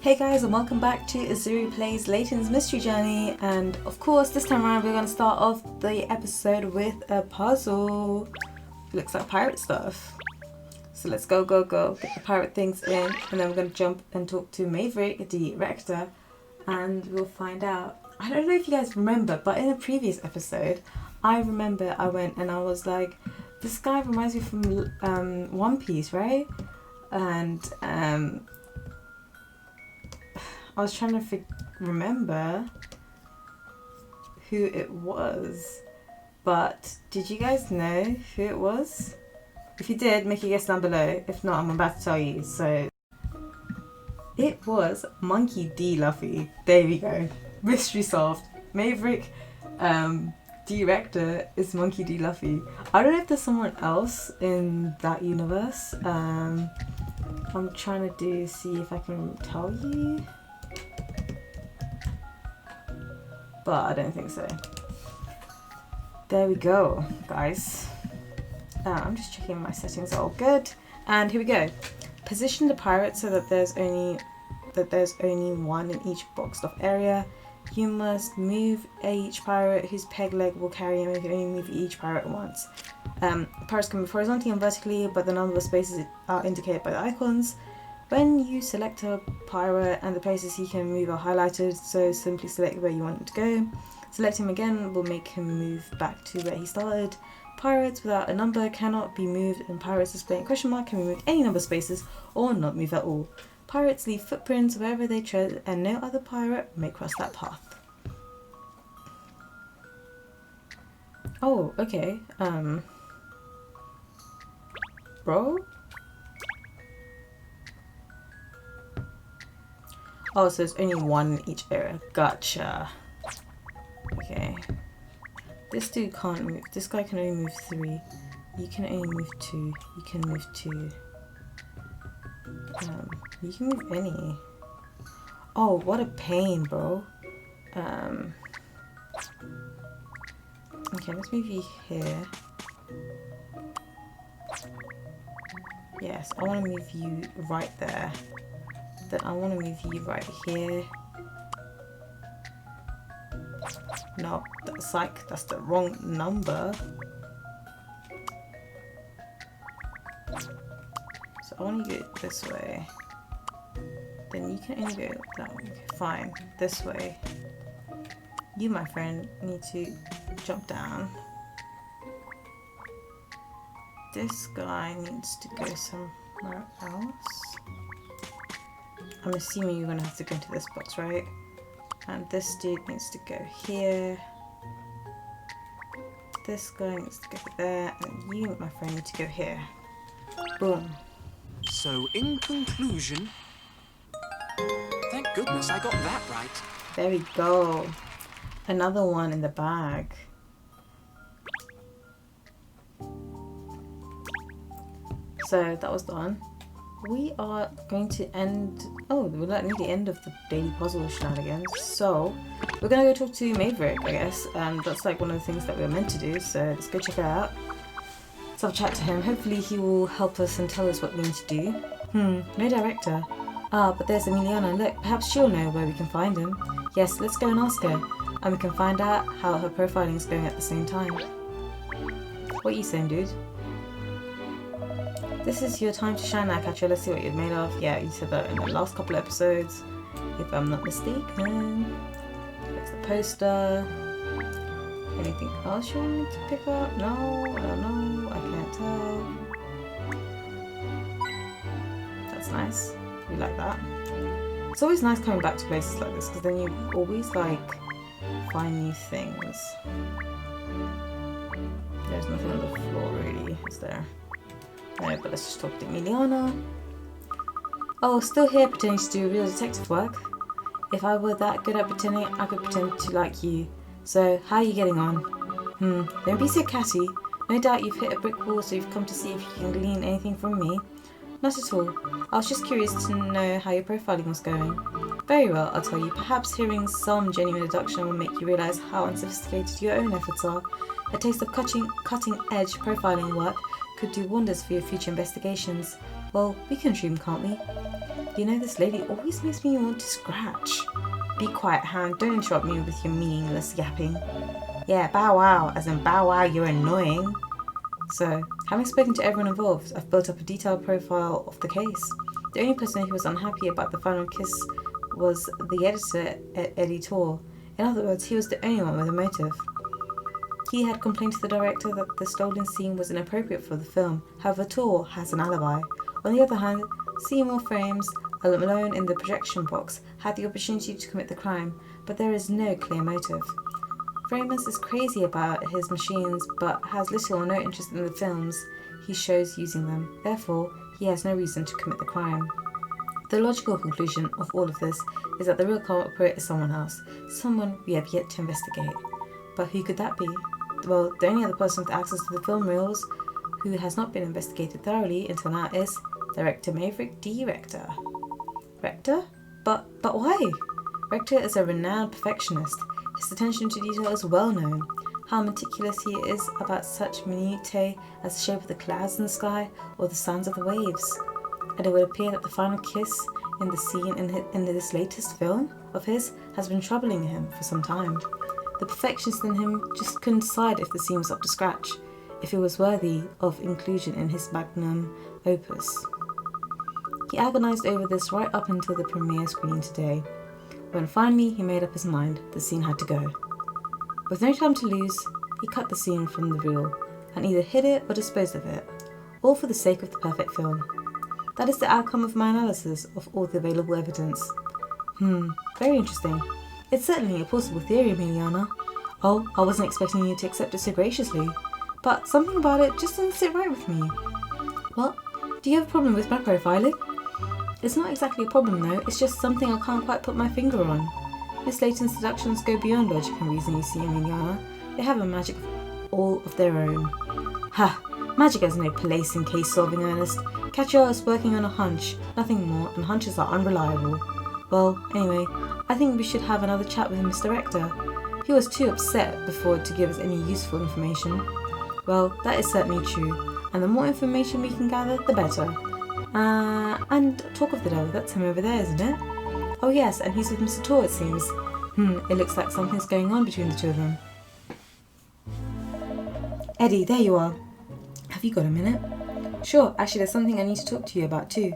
Hey guys, and welcome back to AzuruPlays Layton's Mystery Journey, and of course this time around we're going to start off the episode with a puzzle. It looks like pirate stuff. So let's go, get the pirate things in, and then we're going to jump and talk to Maverick, the rector, and we'll find out. I don't know if you guys remember, but in a previous episode, I remember I went and I was like, this guy reminds me from One Piece, right? And I was trying to remember who it was, but did you guys know who it was? If you did, make a guess down below. If not, I'm about to tell you. So it was Monkey D. Luffy. There we go. Mystery solved. Maverick, director is Monkey D. Luffy. I don't know if there's someone else in that universe. I'm trying to see if I can tell you. But I don't think so. There we go, guys. I'm just checking my settings are all good. And here we go. Position the pirate so that there's only one in each boxed off area. You must move each pirate whose peg leg will carry him if you only move each pirate once. Pirates can move horizontally and vertically, but the number of spaces are indicated by the icons. When you select a pirate and the places he can move are highlighted, so simply select where you want him to go. Select him again will make him move back to where he started. Pirates without a number cannot be moved, and pirates displaying question mark can be moved any number of spaces or not move at all. Pirates leave footprints wherever they tread, and no other pirate may cross that path. Oh, okay. Bro? Oh, so there's only one in each area. Gotcha. Okay. This dude can't move. This guy can only move 3. You can only move 2. You can move 2. You can move any. Oh, what a pain, bro. Okay, let's move you here. Yes, I want to move you right there. Then I want to move you right here. No, that's like, that's the wrong number. So I want to go this way. Then you can only go that way. Okay, fine, this way. You, my friend, need to jump down. This guy needs to go somewhere else. I'm assuming you're gonna have to go into this box, right? And this dude needs to go here. This guy needs to go there, and you, my friend, need to go here. Boom. So, in conclusion, thank goodness I got that right. There we go. Another one in the bag. So that was done. We are going to end. Oh, we're not near the end of the daily puzzle shenanigans. So we're gonna go talk to Maverick, I guess. That's like one of the things that we were meant to do. So let's go check it out. Let's have a chat to him. Hopefully he will help us and tell us what we need to do. No director. Ah, but there's Emiliana. Look, perhaps she'll know where we can find him. Yes, let's go and ask her, and we can find out how her profiling is going at the same time. What are you saying, dude? This is your time to shine now, Catcher. Let's see what you're made of. Yeah, you said that in the last couple of episodes, if I'm not mistaken. There's the poster. Anything else you want me to pick up? No, I don't know. I can't tell. That's nice. We like that. It's always nice coming back to places like this, because then you always like find new things. There's nothing on the floor really, is there? No, but let's just talk to Emiliana. Oh, still here pretending to do real detective work. If I were that good at pretending, I could pretend to like you. So, how are you getting on? Don't be so catty. No doubt you've hit a brick wall, so you've come to see if you can glean anything from me. Not at all. I was just curious to know how your profiling was going. Very well, I'll tell you. Perhaps hearing some genuine deduction will make you realise how unsophisticated your own efforts are. A taste of cutting-edge profiling work could do wonders for your future investigations. Well, we can dream, can't we? You know, this lady always makes me want to scratch. Be quiet, Han. Don't interrupt me with your meaningless yapping. Yeah, bow wow, as in bow wow, you're annoying. So, having spoken to everyone involved, I've built up a detailed profile of the case. The only person who was unhappy about the final kiss was the editor, Eddie Tor. In other words, he was the only one with a motive. He had complained to the director that the stolen scene was inappropriate for the film. However, Tor has an alibi. On the other hand, Seymour Frames, alone in the projection box, had the opportunity to commit the crime, but there is no clear motive. Frames is crazy about his machines, but has little or no interest in the films he shows using them. Therefore, he has no reason to commit the crime. The logical conclusion of all of this is that the real culprit is someone else, someone we have yet to investigate. But who could that be? Well, the only other person with access to the film reels who has not been investigated thoroughly until now is director Maverick D. Rector. Rector? But why? Rector is a renowned perfectionist. His attention to detail is well known. How meticulous he is about such minutiae as the shape of the clouds in the sky or the sounds of the waves. And it would appear that the final kiss in the scene in this latest film of his has been troubling him for some time. The perfectionist in him just couldn't decide if the scene was up to scratch, if it was worthy of inclusion in his magnum opus. He agonized over this right up until the premiere screening today, when finally he made up his mind the scene had to go. With no time to lose, he cut the scene from the reel and either hid it or disposed of it, all for the sake of the perfect film. That is the outcome of my analysis of all the available evidence. Very interesting. It's certainly a plausible theory, Emiliana. Oh, I wasn't expecting you to accept it so graciously, but something about it just didn't sit right with me. What? Do you have a problem with my profiling? It's not exactly a problem though, it's just something I can't quite put my finger on. Miss Layton's seductions go beyond logic and reason, you see, Emiliana. They have a magic all of their own. Ha! Magic has no place in case solving, Ernest. Catcher is working on a hunch, nothing more, and hunches are unreliable. Well, anyway, I think we should have another chat with Mr. Rector. He was too upset before to give us any useful information. Well, that is certainly true, and the more information we can gather, the better. And talk of the devil, that's him over there, isn't it? Oh yes, and he's with Mr. Tor, it seems. It looks like something's going on between the two of them. Eddie, there you are. Have you got a minute? Sure, actually there's something I need to talk to you about too.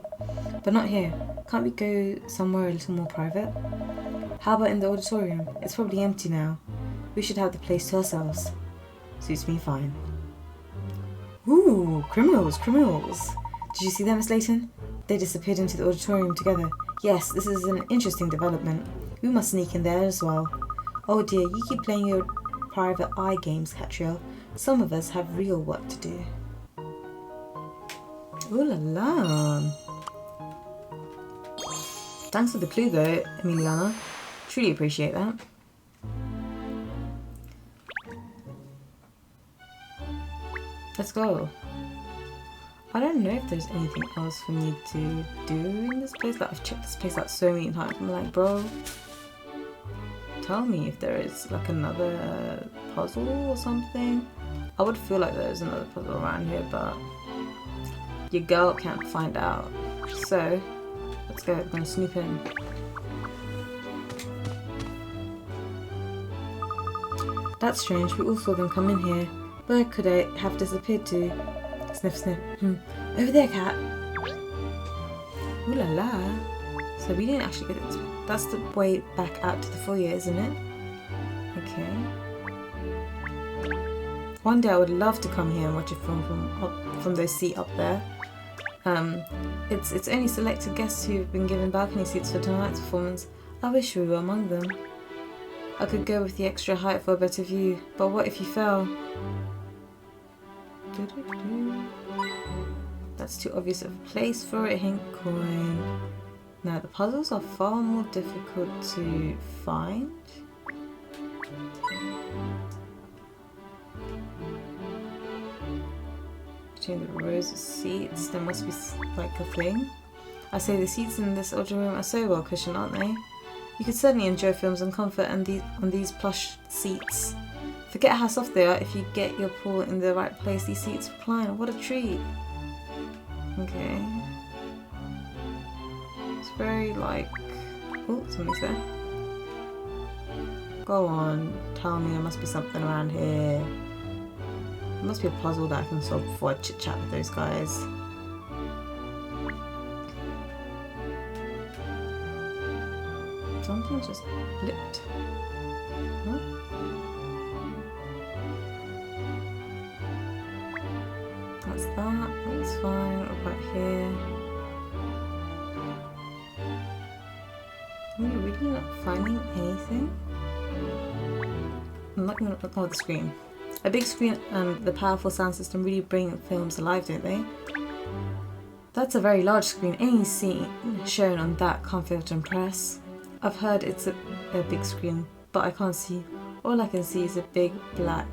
But not here. Can't we go somewhere a little more private? How about in the auditorium? It's probably empty now. We should have the place to ourselves. Suits me fine. Ooh, criminals. Did you see them, Miss Layton? They disappeared into the auditorium together. Yes, this is an interesting development. We must sneak in there as well. Oh dear, you keep playing your private eye games, Catriel. Some of us have real work to do. Ooh la la. Thanks for the clue though, Emiliana. Truly appreciate that. Let's go. I don't know if there's anything else for me to do in this place. Like, I've checked this place out so many times. I'm like, bro, tell me if there is like another puzzle or something. I would feel like there's another puzzle around here, but your girl can't find out. So, let's go. I'm gonna snoop in. That's strange. We all saw them come in here. Where could they have disappeared to? Sniff, sniff. Over there, cat. Ooh la la. So we didn't actually get it. That's the way back out to the foyer, isn't it? Okay. One day I would love to come here and watch a film from those seats up there. It's only selected guests who've been given balcony seats for tonight's performance. I wish we were among them. I could go with the extra height for a better view, but what if you fell? That's too obvious of a place for a hint coin. Now the puzzles are far more difficult to find. Between the rows of seats, there must be like a thing. I say the seats in this auditorium are so well cushioned, aren't they? You could certainly enjoy films in comfort and on these plush seats. Forget how soft they are if you get your paw in the right place. These seats recline. What a treat. Okay. It's very like... Oh, something's there. Go on, tell me there must be something around here. There must be a puzzle that I can solve before I chit chat with those guys. Something just blipped. Huh? That's that, that's fine. What about here? Are you really not finding anything? I'm not gonna oh, the screen. A big screen and the powerful sound system really bring films alive, don't they? That's a very large screen. Any scene shown on that can't fail to impress. I've heard it's a big screen, but I can't see. All I can see is a big black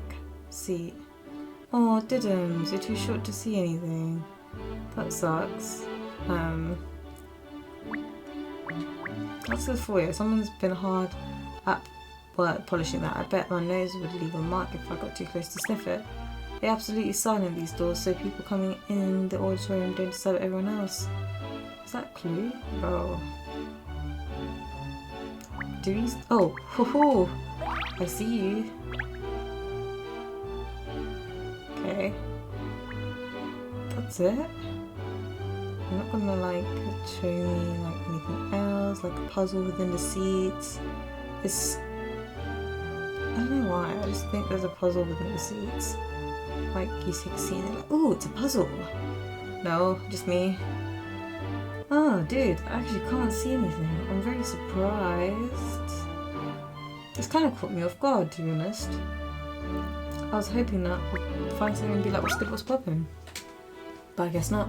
seat. Oh, Diddums, you're too short to see anything. That sucks. That's the foyer. Someone's been hard at work polishing that. I bet my nose would leave a mark if I got too close to sniff it. They're absolutely silent, these doors, so people coming in the auditorium don't disturb everyone else. Is that a clue? Bro. Do you... Oh, ho ho! I see you. Okay. That's it? I'm not gonna like show me like anything else, like a puzzle within the seats. It's... I don't know why, I just think there's a puzzle within the seats. Like you see a scene and like, ooh, it's a puzzle. No, just me. Oh, dude, I actually can't see anything. I'm very surprised. This kind of caught me off guard, to be honest. I was hoping that we'd find something and be like, what's poppin'? But I guess not.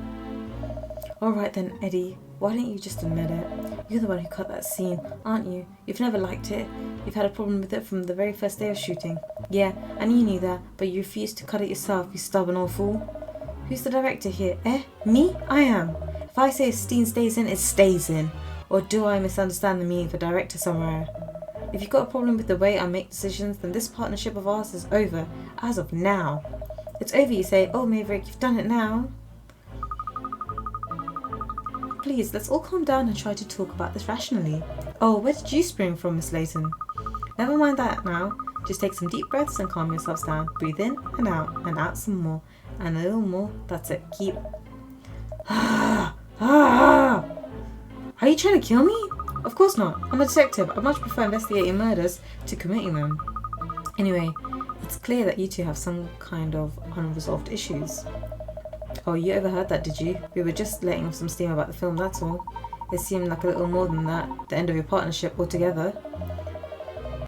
Alright then, Eddie, why don't you just admit it? You're the one who cut that scene, aren't you? You've never liked it. You've had a problem with it from the very first day of shooting. Yeah, and you knew that, but you refused to cut it yourself, you stubborn old fool. Who's the director here? Eh? Me? I am. If I say a scene stays in, it stays in. Or do I misunderstand the meaning of a director somewhere? If you've got a problem with the way I make decisions, then this partnership of ours is over, as of now. It's over, you say. Oh, Maverick, you've done it now. Please, let's all calm down and try to talk about this rationally. Oh, where did you spring from, Miss Layton? Never mind that now. Just take some deep breaths and calm yourselves down. Breathe in and out some more. And a little more. That's it. Keep... Are you trying to kill me? Of course not. I'm a detective. I much prefer investigating murders to committing them. Anyway, it's clear that you two have some kind of unresolved issues. Oh, you overheard that, did you? We were just letting off some steam about the film, that's all. It seemed like a little more than that, the end of your partnership altogether.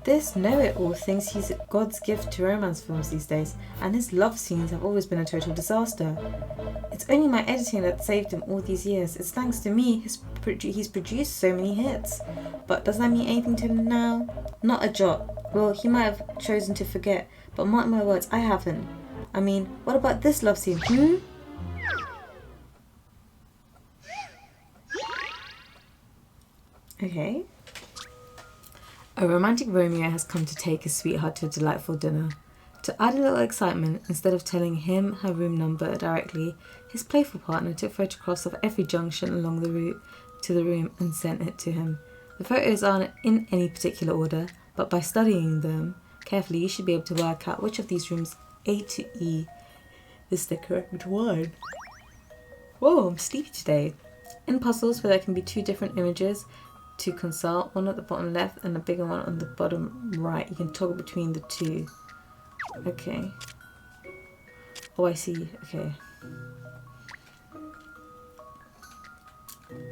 This know-it-all thinks he's God's gift to romance films these days, and his love scenes have always been a total disaster. It's only my editing that saved him all these years. It's thanks to me he's produced so many hits. But does that mean anything to him now? Not a jot. Well, he might have chosen to forget, but mark my words, I haven't. I mean, what about this love scene, Okay. A romantic Romeo has come to take his sweetheart to a delightful dinner. To add a little excitement, instead of telling him her room number directly, his playful partner took photographs of every junction along the route to the room and sent it to him. The photos aren't in any particular order, but by studying them carefully, you should be able to work out which of these rooms A to E is the correct one. Whoa, I'm sleepy today. In puzzles where there can be two different images to consult, one at the bottom left and a bigger one on the bottom right, you can toggle between the two. Okay. Oh, I see. Okay.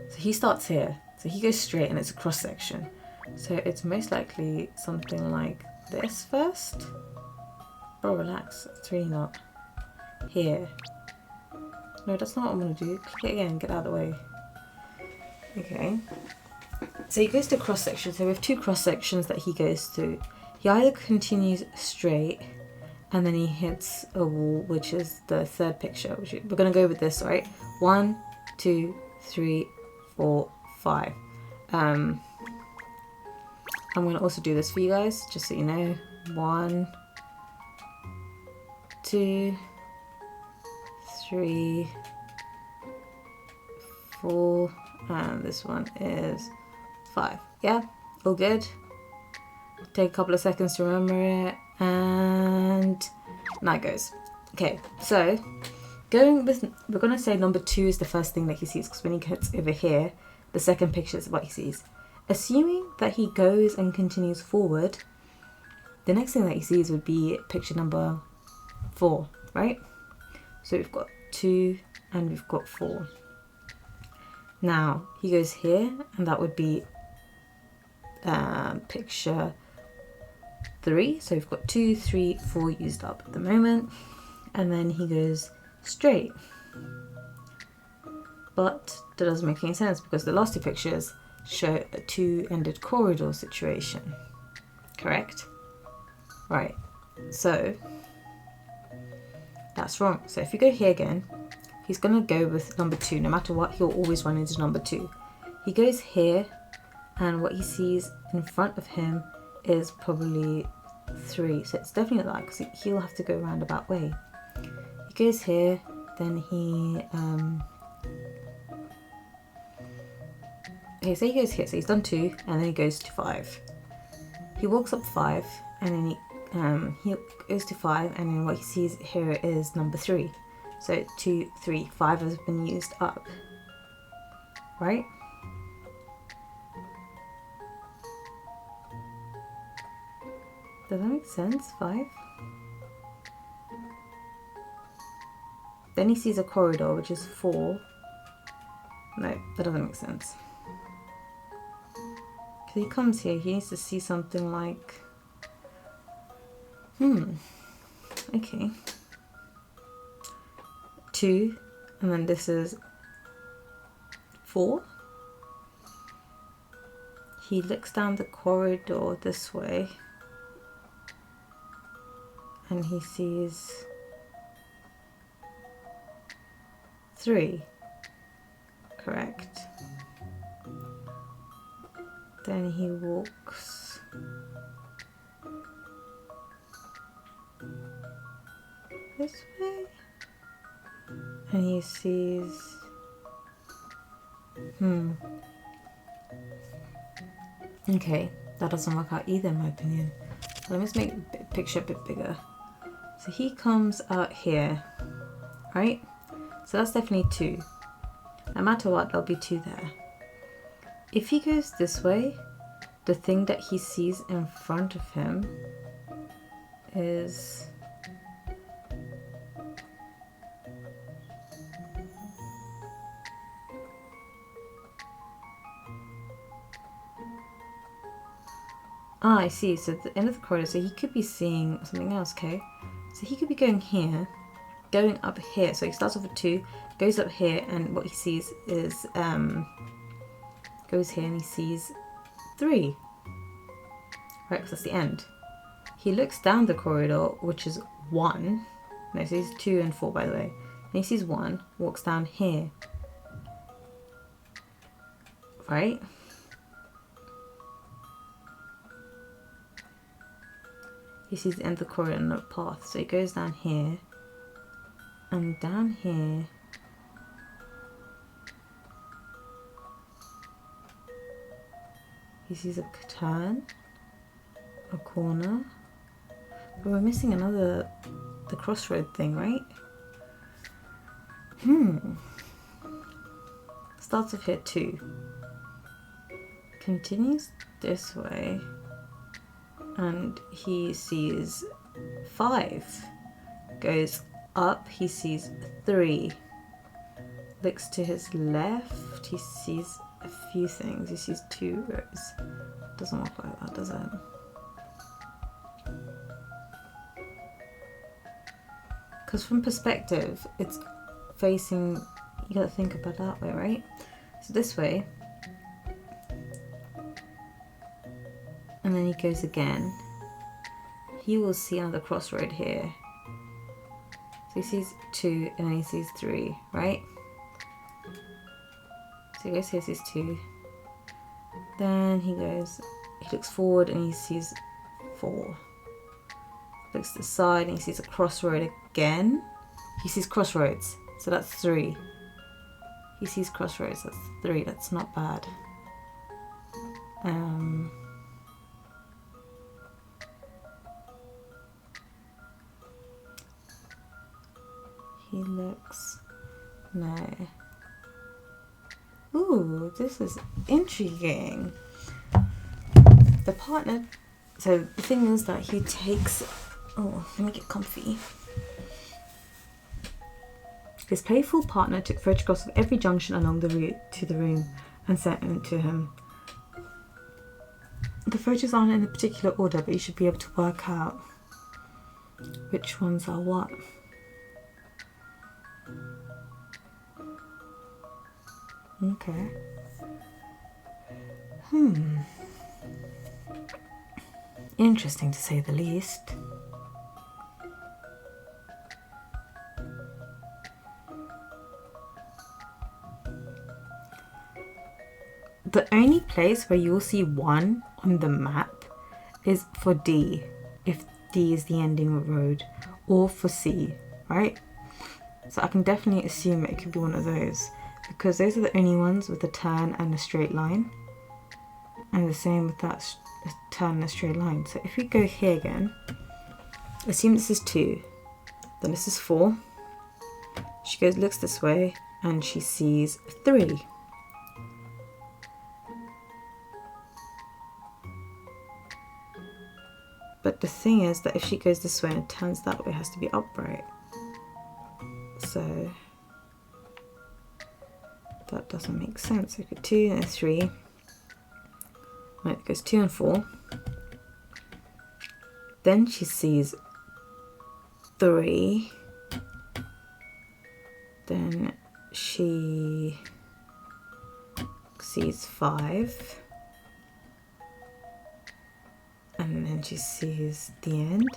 So he starts here. So he goes straight and it's a cross section. So it's most likely something like this first. Bro, relax. It's really not. Here. No, that's not what I'm going to do. Click it again. Get out of the way. Okay. So he goes to cross section. So we have two cross sections that he goes through. He either continues straight and then he hits a wall, which is the third picture. Which we're going to go with this, right? 1, 2, 3, 4, 5. I'm going to also do this for you guys, just so you know. 1, 2, 3, 4, and this one is 5. Yeah, all good. Take a couple of seconds to remember it, and now it goes. Okay, so we're gonna say number 2 is the first thing that he sees, because when he gets over here, the second picture is what he sees. Assuming that he goes and continues forward, the next thing that he sees would be picture number 4, right? So we've got 2 and we've got 4. Now he goes here, and that would be picture 3. So we've got 2, 3, 4 used up at the moment, and then he goes straight. But that doesn't make any sense, because the last 2 pictures show a 2-ended corridor situation. Correct? Right. So that's wrong. So if you go here again, he's gonna go with number 2. No matter what, he'll always run into number 2. He goes here, and what he sees in front of him is probably 3. So it's definitely not that, because he'll have to go roundabout way. He goes here, then he okay, so he goes here, so he's done 2, and then he goes to 5. He walks up 5, and then he goes to 5, and then what he sees here is number 3. So 2, 3, 5 has been used up, right? Does that make sense? 5. Then he sees a corridor, which is 4. No, that doesn't make sense. Because he comes here, he needs to see something like... Okay. 2, and then this is 4. He looks down the corridor this way, and he sees 3. Correct. Then he walks this way, and he sees okay, that doesn't work out either in my opinion. Let me just make the picture a bit bigger. So he comes out here, right? So that's definitely 2. No matter what, there'll be 2 there. If he goes this way, the thing that he sees in front of him is I see. So at the end of the corridor, so he could be seeing something else, okay? So he could be going here, going up here. So he starts off with 2, goes up here, and what he sees is, goes here and he sees 3. Right, because that's the end. He looks down the corridor, which is 1. No, so he's 2 and 4, by the way. And he sees 1, walks down here. Right? He sees the end of the corridor and not path. So he goes down here. And down here, he sees a turn, a corner. But we're missing the crossroad thing, right? Starts off here 2. Continues this way. And he sees 5. Goes up, he sees 3. Looks to his left, he sees a few things. He sees 2 rows. Doesn't look like that, does it? Because from perspective, it's facing, you gotta think about that way, right? So this way. And then he goes again. He will see another crossroad here. So he sees 2 and then he sees 3, right? So he goes here, sees 2. Then he looks forward and he sees 4. Looks to the side and he sees a crossroad again. He sees crossroads, so that's 3. He sees crossroads. That's 3. That's not bad. He looks... No. Ooh, this is intriguing. The partner... So the thing is that he takes... Oh, let me get comfy. His playful partner took photographs of every junction along the route to the room and sent them to him. The photos aren't in a particular order, but you should be able to work out which ones are what. Okay. Interesting to say the least. The only place where you'll see 1 on the map is for D, if D is the ending road, or for C, right? So I can definitely assume it could be one of those, because those are the only ones with a turn and a straight line. And the same with that turn and a straight line. So if we go here again, assume this is 2, then this is 4. She goes, looks this way, and she sees 3. But the thing is that if she goes this way and it turns that way, it has to be upright. So that doesn't make sense. We got 2 and 3. Right, it goes 2 and 4. Then she sees 3. Then she sees 5. And then she sees the end.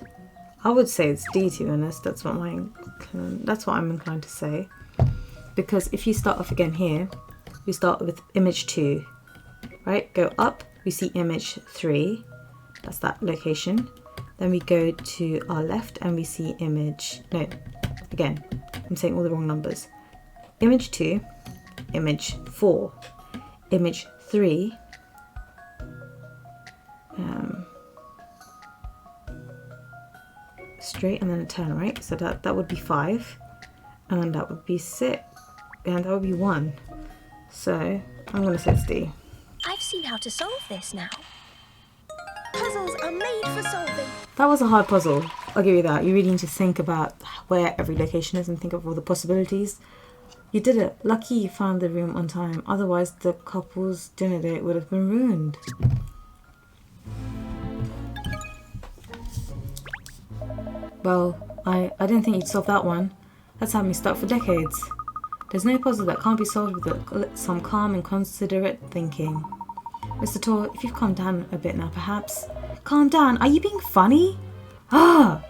I would say it's D, to be honest. That's what I'm inclined to say. Because if you start off again here, we start with image 2, right? Go up, we see image 3. That's that location. Then we go to our left and we see image... No, again, I'm saying all the wrong numbers. Image 2, image 4, image 3, straight and then a turn, right? So that would be 5, and then that would be 6, and that would be 1. So I'm gonna say it's D. I've seen how to solve this now. Puzzles are made for solving. That was a hard puzzle, I'll give you that. You really need to think about where every location is and think of all the possibilities. You did it. Lucky you found the room on time, otherwise the couple's dinner date would have been ruined. Well, I didn't think you'd solve that one. That's had me stuck for decades. There's no puzzle that can't be solved with some calm and considerate thinking. Mr. Tor, if you've calmed down a bit now, perhaps... Calm down? Are you being funny? Ah!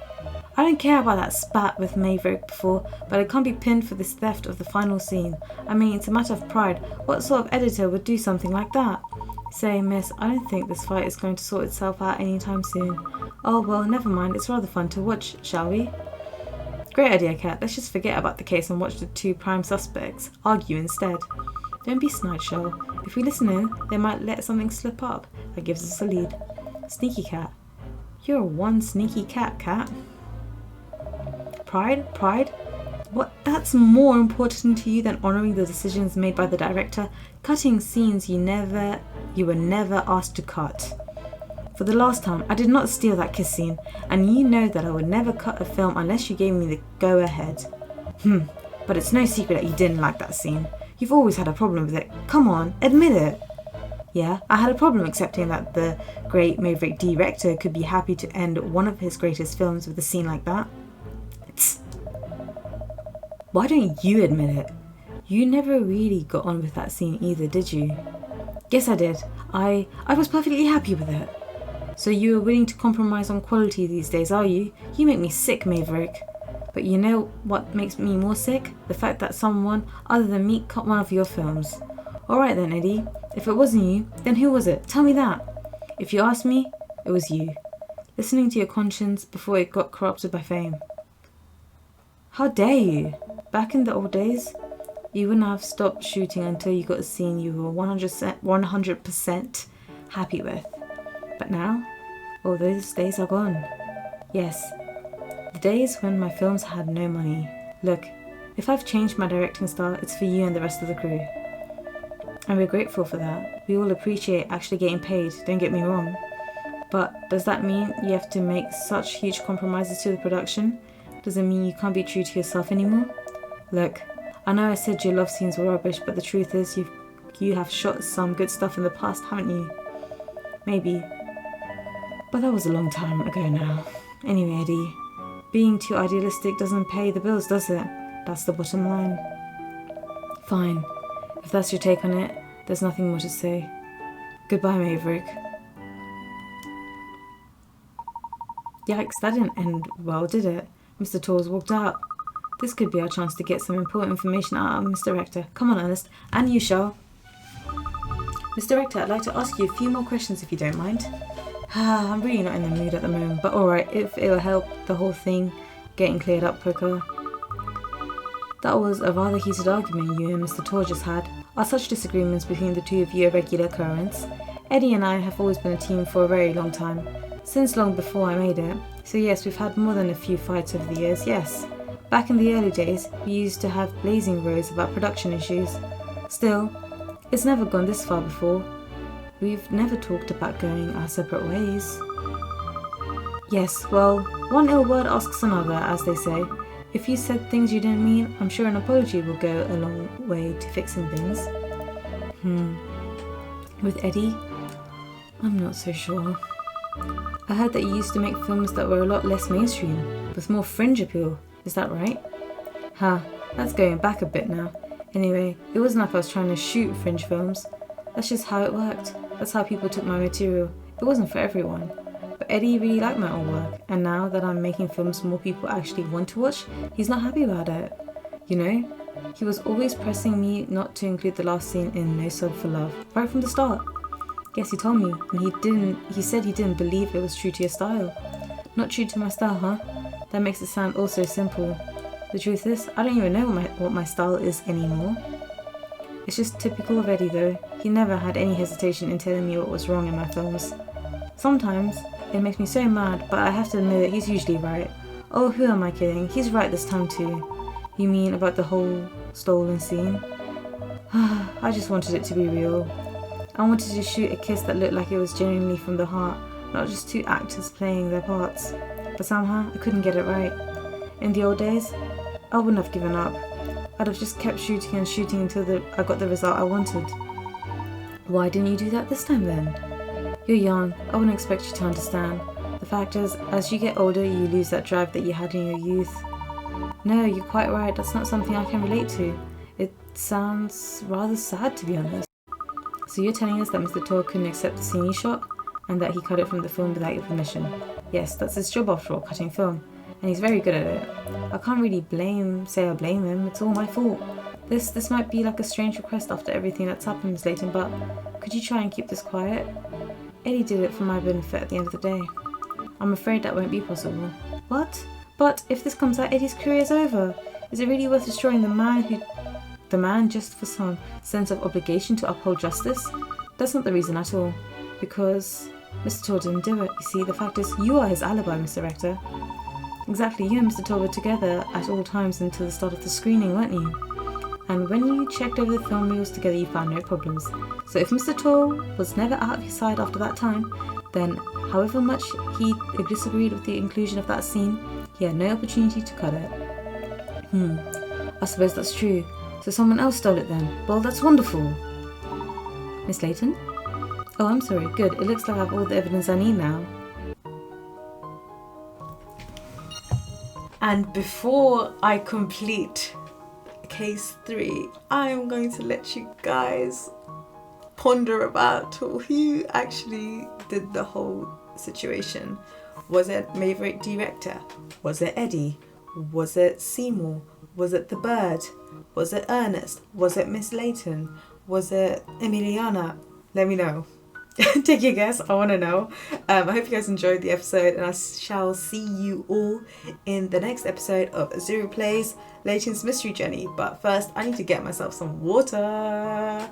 I don't care about that spat with Maverick before, but I can't be pinned for this theft of the final scene. I mean, it's a matter of pride. What sort of editor would do something like that? Say, miss, I don't think this fight is going to sort itself out anytime soon. Oh, well, never mind. It's rather fun to watch, shall we? Great idea, Cat. Let's just forget about the case and watch the 2 prime suspects argue instead. Don't be snide, Shell. If we listen in, they might let something slip up. That gives us a lead. Sneaky cat. You're one sneaky cat, Cat. Pride? Pride? What? That's more important to you than honouring the decisions made by the director? Cutting scenes you were never asked to cut. For the last time, I did not steal that kiss scene, and you know that I would never cut a film unless you gave me the go-ahead. But it's no secret that you didn't like that scene. You've always had a problem with it. Come on, admit it. Yeah, I had a problem accepting that the great Maverick director could be happy to end one of his greatest films with a scene like that. Tsk. Why don't you admit it? You never really got on with that scene either, did you? Yes, I did. I was perfectly happy with it. So you are willing to compromise on quality these days, are you? You make me sick, Maverick. But you know what makes me more sick? The fact that someone other than me cut one of your films. Alright then, Eddie. If it wasn't you, then who was it? Tell me that. If you ask me, it was you. Listening to your conscience before it got corrupted by fame. How dare you? Back in the old days, You wouldn't have stopped shooting until you got a scene you were 100% happy with. But now, all those days are gone. Yes, the days when my films had no money. Look, if I've changed my directing style, it's for you and the rest of the crew. And we're grateful for that. We all appreciate actually getting paid, don't get me wrong. But does that mean you have to make such huge compromises to the production? Does it mean you can't be true to yourself anymore? Look, I know I said your love scenes were rubbish, but the truth is you have shot some good stuff in the past, haven't you? Maybe. But that was a long time ago now. Anyway, Eddie, being too idealistic doesn't pay the bills, does it? That's the bottom line. Fine. If that's your take on it, there's nothing more to say. Goodbye, Maverick. Yikes, that didn't end well, did it? Mr. Torres walked out. This could be our chance to get some important information out of Mr. Rector. Come on, Ernest. And you, Shah. Mr. Rector, I'd like to ask you a few more questions if you don't mind. I'm really not in the mood at the moment, but alright, if it'll help the whole thing getting cleared up quicker. That was a rather heated argument you and Mr. Tor just had. Are such disagreements between the two of you a regular occurrence? Eddie and I have always been a team for a very long time, since long before I made it. So yes, we've had more than a few fights over the years, yes. Back in the early days, we used to have blazing rows about production issues. Still, it's never gone this far before. We've never talked about going our separate ways. Yes, well, one ill word asks another, as they say. If you said things you didn't mean, I'm sure an apology will go a long way to fixing things. With Eddie? I'm not so sure. I heard that you used to make films that were a lot less mainstream, with more fringe appeal. Is that right? That's going back a bit now. Anyway, it wasn't like I was trying to shoot fringe films. That's just how it worked. That's how people took my material. It wasn't for everyone. But Eddie really liked my old work, and now that I'm making films more people actually want to watch, he's not happy about it. You know, he was always pressing me not to include the last scene in No Sub for Love, right from the start. Yes, he told me, and he said he didn't believe it was true to your style. Not true to my style, huh? That makes it sound all so simple. The truth is, I don't even know what my style is anymore. It's just typical of Eddie though. He never had any hesitation in telling me what was wrong in my films. Sometimes, it makes me so mad, but I have to admit that he's usually right. Oh, who am I kidding? He's right this time too. You mean about the whole stolen scene? I just wanted it to be real. I wanted to shoot a kiss that looked like it was genuinely from the heart, not just two actors playing their parts. But somehow, I couldn't get it right. In the old days, I wouldn't have given up. I'd have just kept shooting and shooting until I got the result I wanted. Why didn't you do that this time then? You're young, I wouldn't expect you to understand. The fact is, as you get older, you lose that drive that you had in your youth. No, you're quite right, that's not something I can relate to. It sounds rather sad, to be honest. So you're telling us that Mr. Tor couldn't accept the scene you shot, and that he cut it from the film without your permission? Yes, that's his job after all, cutting film. And he's very good at it. I can't really say I blame him, it's all my fault. This might be like a strange request after everything that's happened, Miss Layton, but could you try and keep this quiet? Eddie did it for my benefit at the end of the day. I'm afraid that won't be possible. What? But if this comes out, Eddie's career is over. Is it really worth destroying the man just for some sense of obligation to uphold justice? That's not the reason at all. Because Mr. Tor didn't do it. You see, the fact is, you are his alibi, Mr. Rector. Exactly, you and Mr. Tor were together at all times until the start of the screening, weren't you? And when you checked over the film reels together, you found no problems. So if Mr. Tor was never out of your side after that time, then however much he disagreed with the inclusion of that scene, he had no opportunity to cut it. I suppose that's true. So someone else stole it then. Well, that's wonderful. Miss Layton? Oh, I'm sorry. Good. It looks like I have all the evidence I need now. And before I complete case 3, I'm going to let you guys ponder about who actually did the whole situation. Was it Maverick Director? Was it Eddie? Was it Seymour? Was it the bird? Was it Ernest? Was it Miss Layton? Was it Emiliana? Let me know. Take your guess. I want to know. I hope you guys enjoyed the episode, and I shall see you all in the next episode of AzuruPlays Layton's Mystery Journey. But first, I need to get myself some water.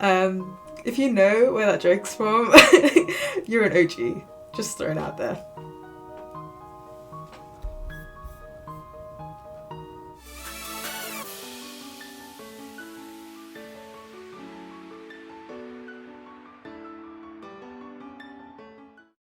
If you know where that joke's from, you're an OG. Just throwing it out there.